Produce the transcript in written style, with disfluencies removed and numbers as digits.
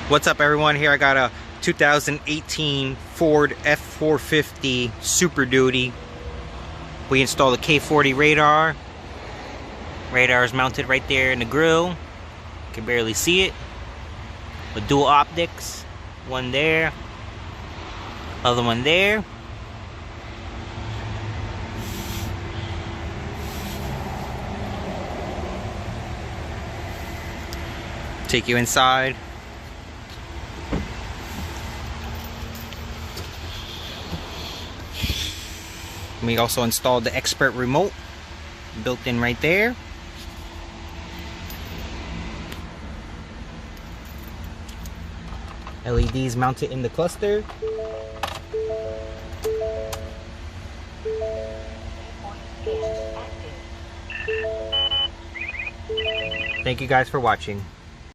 What's up, everyone? Here I got a 2018 Ford F450 Super Duty. We installed a K40 radar. Radar is mounted right there in the grill. You can barely see it. With dual optics. One there. Other one there. Take you inside. We also installed the expert remote built in right there. LEDs mounted in the cluster. Thank you guys for watching.